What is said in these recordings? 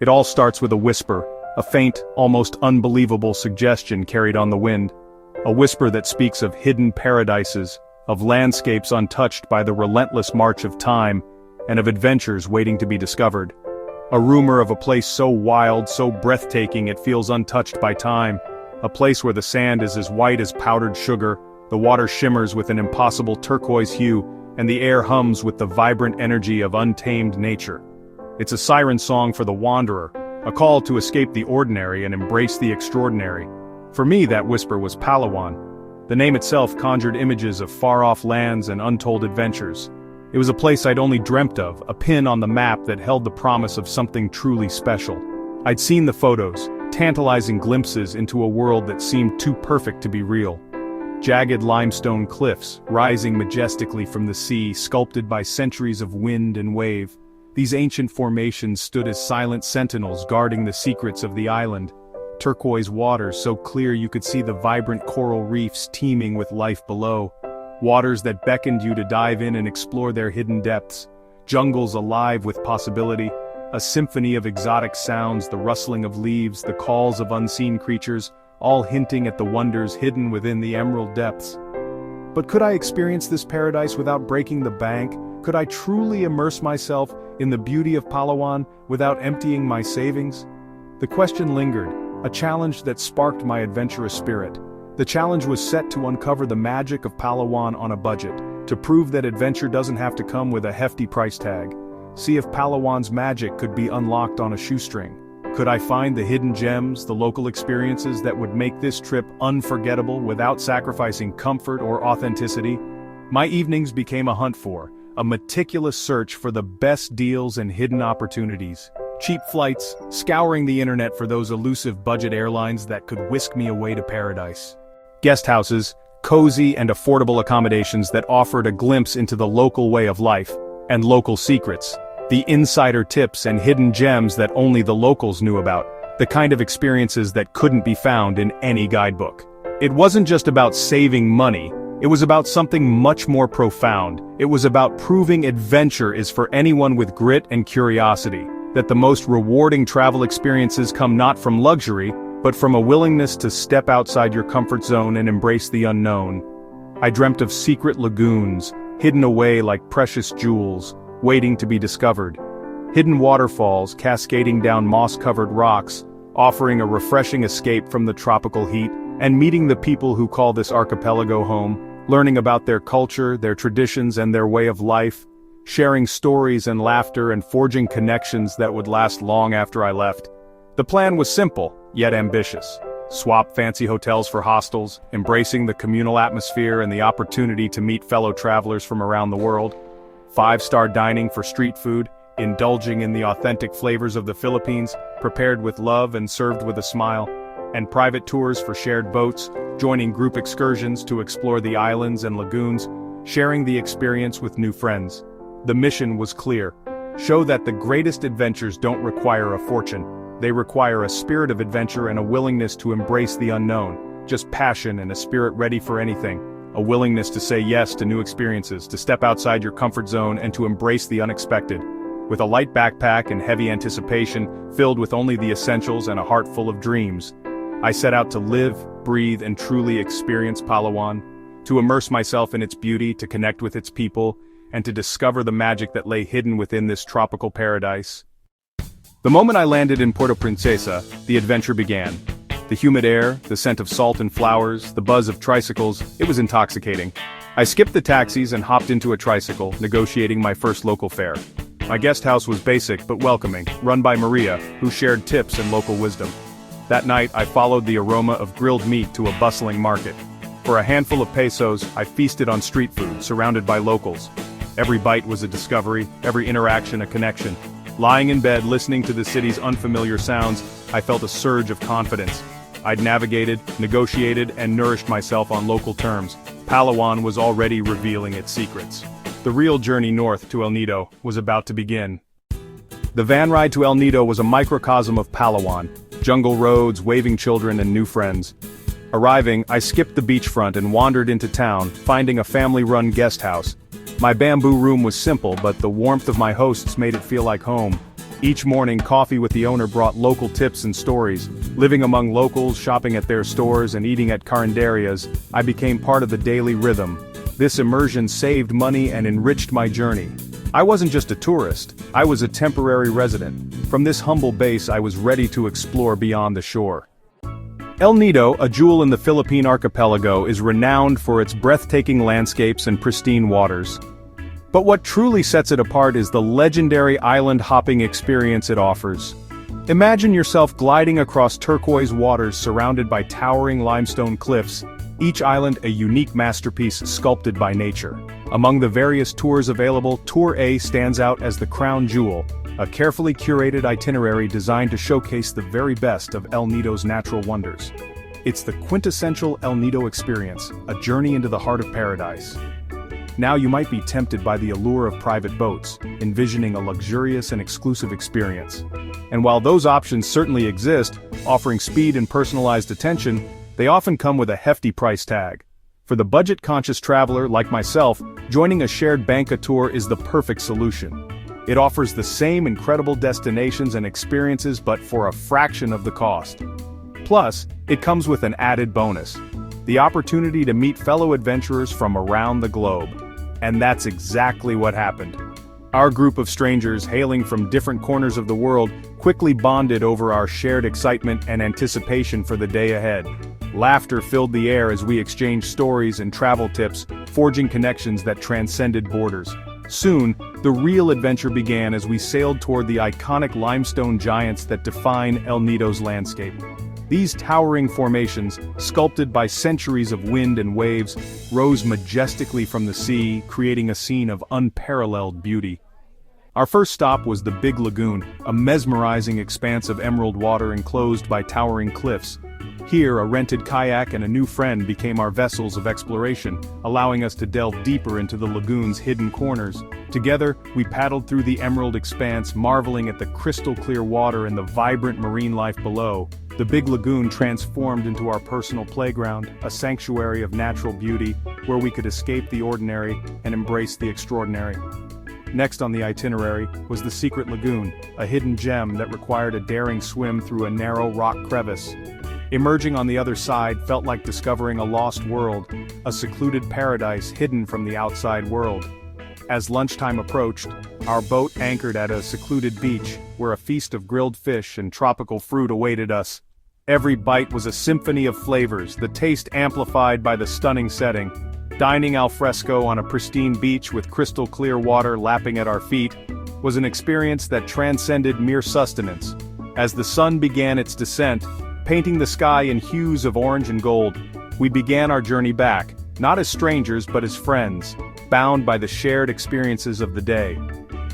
It all starts with a whisper, a faint, almost unbelievable suggestion carried on the wind. A whisper that speaks of hidden paradises, of landscapes untouched by the relentless march of time, and of adventures waiting to be discovered. A rumor of a place so wild, so breathtaking it feels untouched by time. A place where the sand is as white as powdered sugar, the water shimmers with an impossible turquoise hue, and the air hums with the vibrant energy of untamed nature. It's a siren song for the wanderer, a call to escape the ordinary and embrace the extraordinary. For me, that whisper was Palawan. The name itself conjured images of far-off lands and untold adventures. It was a place I'd only dreamt of, a pin on the map that held the promise of something truly special. I'd seen the photos, tantalizing glimpses into a world that seemed too perfect to be real. Jagged limestone cliffs, rising majestically from the sea, sculpted by centuries of wind and wave. These ancient formations stood as silent sentinels guarding the secrets of the island. Turquoise waters so clear you could see the vibrant coral reefs teeming with life below. Waters that beckoned you to dive in and explore their hidden depths. Jungles alive with possibility. A symphony of exotic sounds, the rustling of leaves, the calls of unseen creatures, all hinting at the wonders hidden within the emerald depths. But could I experience this paradise without breaking the bank? Could I truly immerse myself in the beauty of Palawan without emptying my savings? The question lingered, a challenge that sparked my adventurous spirit. The challenge was set to uncover the magic of Palawan on a budget, to prove that adventure doesn't have to come with a hefty price tag. See if Palawan's magic could be unlocked on a shoestring. Could I find the hidden gems, the local experiences that would make this trip unforgettable without sacrificing comfort or authenticity? My evenings became a hunt for, a meticulous search for the best deals and hidden opportunities. Cheap flights, scouring the internet for those elusive budget airlines that could whisk me away to paradise. Guest houses, cozy and affordable accommodations that offered a glimpse into the local way of life, and local secrets. The insider tips and hidden gems that only the locals knew about, the kind of experiences that couldn't be found in any guidebook. It wasn't just about saving money, it was about something much more profound. It was about proving adventure is for anyone with grit and curiosity, that the most rewarding travel experiences come not from luxury, but from a willingness to step outside your comfort zone and embrace the unknown. I dreamt of secret lagoons, hidden away like precious jewels, waiting to be discovered. Hidden waterfalls cascading down moss-covered rocks, offering a refreshing escape from the tropical heat, and meeting the people who call this archipelago home, learning about their culture, their traditions, and their way of life, sharing stories and laughter and forging connections that would last long after I left. The plan was simple, yet ambitious. Swap fancy hotels for hostels, embracing the communal atmosphere and the opportunity to meet fellow travelers from around the world. 5-star dining for street food, indulging in the authentic flavors of the Philippines, prepared with love and served with a smile. And private tours for shared boats, joining group excursions to explore the islands and lagoons, sharing the experience with new friends. The mission was clear. Show that the greatest adventures don't require a fortune. They require a spirit of adventure and a willingness to embrace the unknown, just passion and a spirit ready for anything. A willingness to say yes to new experiences, to step outside your comfort zone and to embrace the unexpected. With a light backpack and heavy anticipation, filled with only the essentials and a heart full of dreams, I set out to live, breathe, and truly experience Palawan, to immerse myself in its beauty, to connect with its people, and to discover the magic that lay hidden within this tropical paradise. The moment I landed in Puerto Princesa, the adventure began. The humid air, the scent of salt and flowers, the buzz of tricycles, it was intoxicating. I skipped the taxis and hopped into a tricycle, negotiating my first local fare. My guest house was basic but welcoming, run by Maria, who shared tips and local wisdom. That night, I followed the aroma of grilled meat to a bustling market. For a handful of pesos, I feasted on street food, surrounded by locals. Every bite was a discovery, every interaction a connection. Lying in bed listening to the city's unfamiliar sounds, I felt a surge of confidence. I'd navigated, negotiated, and nourished myself on local terms. Palawan was already revealing its secrets. The real journey north to El Nido was about to begin. The van ride to El Nido was a microcosm of Palawan, jungle roads, waving children, and new friends. Arriving, I skipped the beachfront and wandered into town, finding a family-run guest house. My bamboo room was simple, but the warmth of my hosts made it feel like home. Each morning, coffee with the owner brought local tips and stories. Living among locals, shopping at their stores, and eating at carinderias, I became part of the daily rhythm. This immersion saved money and enriched my journey. I wasn't just a tourist, I was a temporary resident. From this humble base, I was ready to explore beyond the shore. El Nido, a jewel in the Philippine archipelago, is renowned for its breathtaking landscapes and pristine waters. But what truly sets it apart is the legendary island hopping experience it offers. Imagine yourself gliding across turquoise waters surrounded by towering limestone cliffs, each island a unique masterpiece sculpted by nature. Among the various tours available, Tour A stands out as the crown jewel, a carefully curated itinerary designed to showcase the very best of El Nido's natural wonders. It's the quintessential El Nido experience, a journey into the heart of paradise. Now you might be tempted by the allure of private boats, envisioning a luxurious and exclusive experience. And while those options certainly exist, offering speed and personalized attention, they often come with a hefty price tag. For the budget-conscious traveler like myself, joining a shared banca tour is the perfect solution. It offers the same incredible destinations and experiences but for a fraction of the cost. Plus, it comes with an added bonus: the opportunity to meet fellow adventurers from around the globe. And that's exactly what happened. Our group of strangers hailing from different corners of the world quickly bonded over our shared excitement and anticipation for the day ahead. Laughter filled the air as we exchanged stories and travel tips, forging connections that transcended borders. Soon, the real adventure began as we sailed toward the iconic limestone giants that define El Nido's landscape. These towering formations, sculpted by centuries of wind and waves, rose majestically from the sea, creating a scene of unparalleled beauty. Our first stop was the Big Lagoon, a mesmerizing expanse of emerald water enclosed by towering cliffs. Here, a rented kayak and a new friend became our vessels of exploration, allowing us to delve deeper into the lagoon's hidden corners. Together, we paddled through the emerald expanse, marveling at the crystal-clear water and the vibrant marine life below. The Big Lagoon transformed into our personal playground, a sanctuary of natural beauty, where we could escape the ordinary and embrace the extraordinary. Next on the itinerary was the Secret Lagoon, a hidden gem that required a daring swim through a narrow rock crevice. Emerging on the other side felt like discovering a lost world, a secluded paradise hidden from the outside world. As lunchtime approached, our boat anchored at a secluded beach, where a feast of grilled fish and tropical fruit awaited us. Every bite was a symphony of flavors, the taste amplified by the stunning setting. Dining al fresco on a pristine beach with crystal-clear water lapping at our feet was an experience that transcended mere sustenance. As the sun began its descent, painting the sky in hues of orange and gold, we began our journey back, not as strangers but as friends, bound by the shared experiences of the day.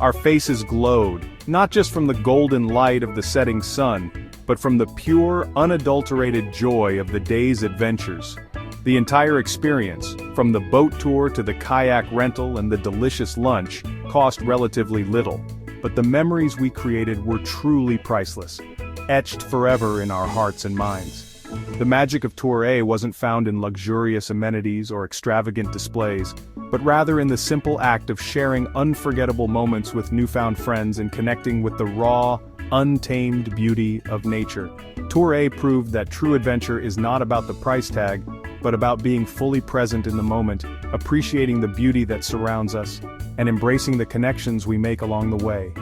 Our faces glowed, not just from the golden light of the setting sun, but from the pure, unadulterated joy of the day's adventures. The entire experience, from the boat tour to the kayak rental and the delicious lunch, cost relatively little, but the memories we created were truly priceless, etched forever in our hearts and minds. The magic of Tour A wasn't found in luxurious amenities or extravagant displays, but rather in the simple act of sharing unforgettable moments with newfound friends and connecting with the raw, untamed beauty of nature. Tour A proved that true adventure is not about the price tag, but about being fully present in the moment, appreciating the beauty that surrounds us, and embracing the connections we make along the way.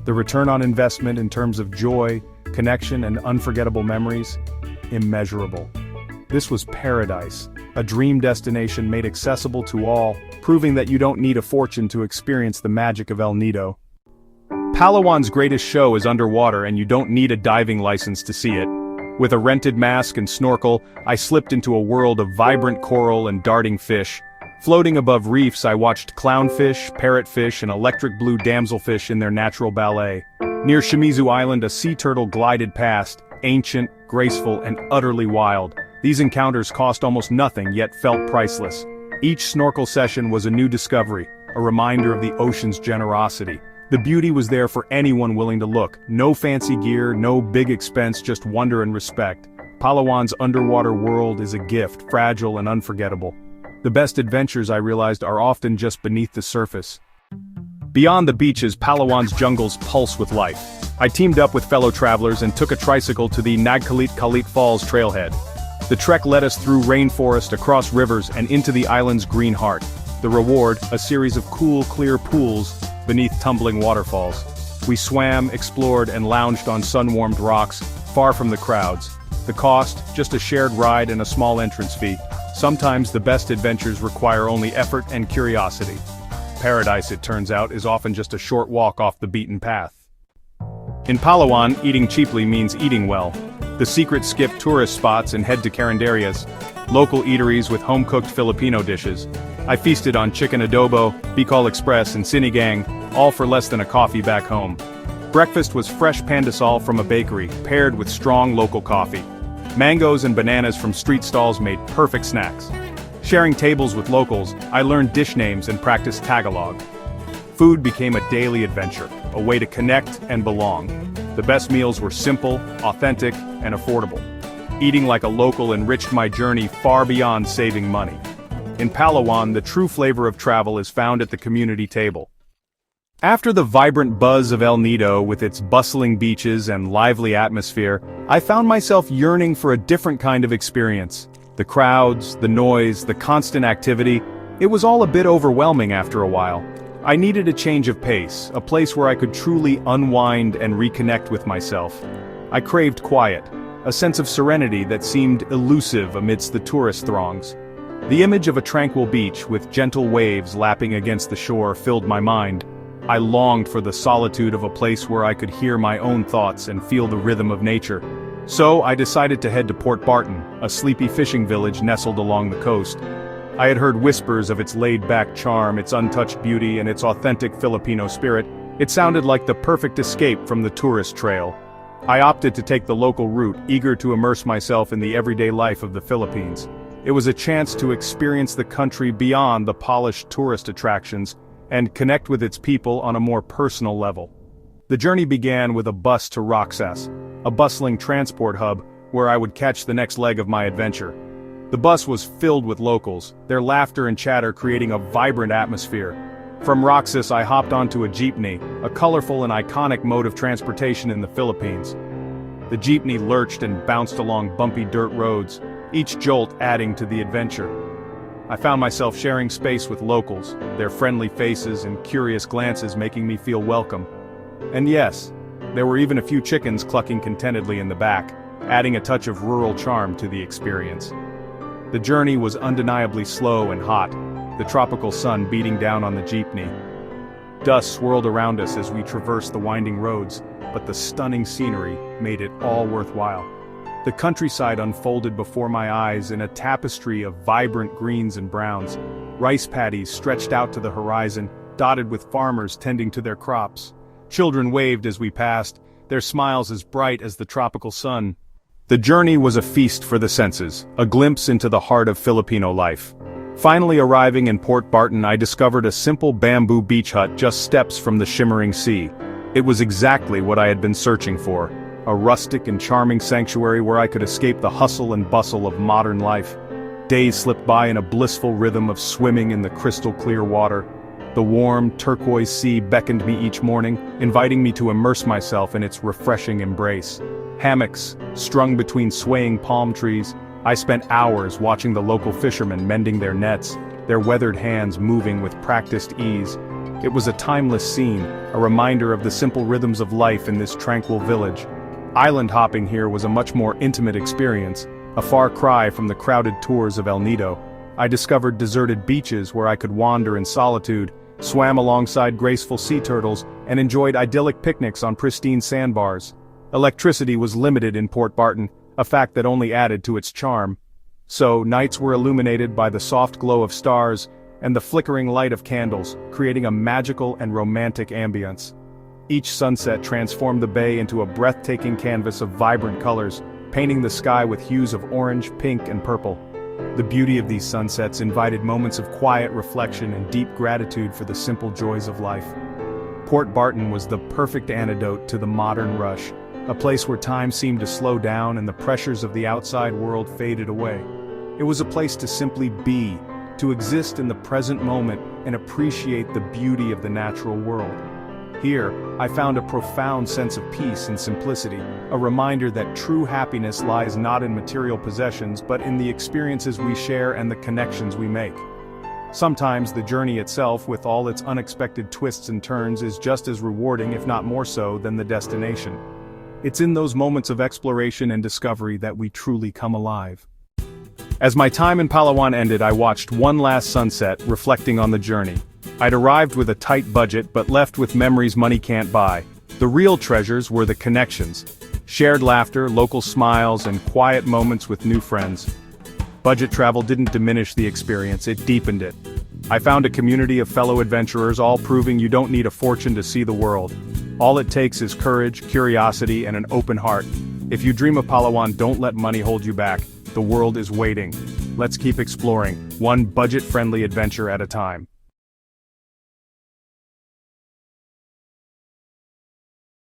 The return on investment in terms of joy, connection, and unforgettable memories? Immeasurable. This was paradise, a dream destination made accessible to all, proving that you don't need a fortune to experience the magic of El Nido. Palawan's greatest show is underwater, and you don't need a diving license to see it. With a rented mask and snorkel, I slipped into a world of vibrant coral and darting fish. Floating above reefs, I watched clownfish, parrotfish, and electric blue damselfish in their natural ballet. Near Shimizu Island, a sea turtle glided past, ancient, graceful, and utterly wild. These encounters cost almost nothing, yet felt priceless. Each snorkel session was a new discovery, a reminder of the ocean's generosity. The beauty was there for anyone willing to look. No fancy gear, no big expense, just wonder and respect. Palawan's underwater world is a gift, fragile and unforgettable. The best adventures, I realized, are often just beneath the surface. Beyond the beaches, Palawan's jungles pulse with life. I teamed up with fellow travelers and took a tricycle to the Nagkalit Falls trailhead. The trek led us through rainforest, across rivers, and into the island's green heart. The reward, a series of cool, clear pools beneath tumbling waterfalls. We swam, explored, and lounged on sun-warmed rocks, far from the crowds. The cost, just a shared ride and a small entrance fee. Sometimes the best adventures require only effort and curiosity. Paradise, it turns out, is often just a short walk off the beaten path. In Palawan, eating cheaply means eating well. The secret skip tourist spots and head to carinderias, local eateries with home-cooked Filipino dishes. I feasted on chicken adobo, bicol express, and sinigang, all for less than a coffee back home. Breakfast was fresh pandesal from a bakery, paired with strong local coffee. Mangoes and bananas from street stalls made perfect snacks. Sharing tables with locals, I learned dish names and practiced Tagalog. Food became a daily adventure, a way to connect and belong. The best meals were simple, authentic, and affordable. Eating like a local enriched my journey far beyond saving money. In Palawan, the true flavor of travel is found at the community table. After the vibrant buzz of El Nido with its bustling beaches and lively atmosphere, I found myself yearning for a different kind of experience. The crowds, the noise, the constant activity, it was all a bit overwhelming after a while. I needed a change of pace, a place where I could truly unwind and reconnect with myself. I craved quiet, a sense of serenity that seemed elusive amidst the tourist throngs. The image of a tranquil beach with gentle waves lapping against the shore filled my mind. I longed for the solitude of a place where I could hear my own thoughts and feel the rhythm of nature. So I decided to head to Port Barton, a sleepy fishing village nestled along the coast. I had heard whispers of its laid-back charm, its untouched beauty, and its authentic Filipino spirit. It sounded like the perfect escape from the tourist trail. I opted to take the local route, eager to immerse myself in the everyday life of the Philippines. It was a chance to experience the country beyond the polished tourist attractions, and connect with its people on a more personal level. The journey began with a bus to Roxas, a bustling transport hub where I would catch the next leg of my adventure. The bus was filled with locals, their laughter and chatter creating a vibrant atmosphere. From Roxas I hopped onto a jeepney, a colorful and iconic mode of transportation in the Philippines. The jeepney lurched and bounced along bumpy dirt roads, each jolt adding to the adventure. I found myself sharing space with locals, their friendly faces and curious glances making me feel welcome. And yes, there were even a few chickens clucking contentedly in the back, adding a touch of rural charm to the experience. The journey was undeniably slow and hot, the tropical sun beating down on the jeepney. Dust swirled around us as we traversed the winding roads, but the stunning scenery made it all worthwhile. The countryside unfolded before my eyes in a tapestry of vibrant greens and browns. Rice paddies stretched out to the horizon, dotted with farmers tending to their crops. Children waved as we passed, their smiles as bright as the tropical sun. The journey was a feast for the senses, a glimpse into the heart of Filipino life. Finally arriving in Port Barton, I discovered a simple bamboo beach hut just steps from the shimmering sea. It was exactly what I had been searching for. A rustic and charming sanctuary where I could escape the hustle and bustle of modern life. Days slipped by in a blissful rhythm of swimming in the crystal-clear water. The warm, turquoise sea beckoned me each morning, inviting me to immerse myself in its refreshing embrace. Hammocks, strung between swaying palm trees, I spent hours watching the local fishermen mending their nets, their weathered hands moving with practiced ease. It was a timeless scene, a reminder of the simple rhythms of life in this tranquil village. Island hopping here was a much more intimate experience, a far cry from the crowded tours of El Nido. I discovered deserted beaches where I could wander in solitude, swam alongside graceful sea turtles, and enjoyed idyllic picnics on pristine sandbars. Electricity was limited in Port Barton, a fact that only added to its charm. So, nights were illuminated by the soft glow of stars and the flickering light of candles, creating a magical and romantic ambience. Each sunset transformed the bay into a breathtaking canvas of vibrant colors, painting the sky with hues of orange, pink, and purple. The beauty of these sunsets invited moments of quiet reflection and deep gratitude for the simple joys of life. Port Barton was the perfect antidote to the modern rush, a place where time seemed to slow down and the pressures of the outside world faded away. It was a place to simply be, to exist in the present moment and appreciate the beauty of the natural world. Here, I found a profound sense of peace and simplicity, a reminder that true happiness lies not in material possessions but in the experiences we share and the connections we make. Sometimes the journey itself, with all its unexpected twists and turns, is just as rewarding, if not more so, than the destination. It's in those moments of exploration and discovery that we truly come alive. As my time in Palawan ended, I watched one last sunset, reflecting on the journey. I'd arrived with a tight budget but left with memories money can't buy. The real treasures were the connections. Shared laughter, local smiles, and quiet moments with new friends. Budget travel didn't diminish the experience, it deepened it. I found a community of fellow adventurers, all proving you don't need a fortune to see the world. All it takes is courage, curiosity, and an open heart. If you dream of Palawan, don't let money hold you back. The world is waiting. Let's keep exploring, one budget-friendly adventure at a time.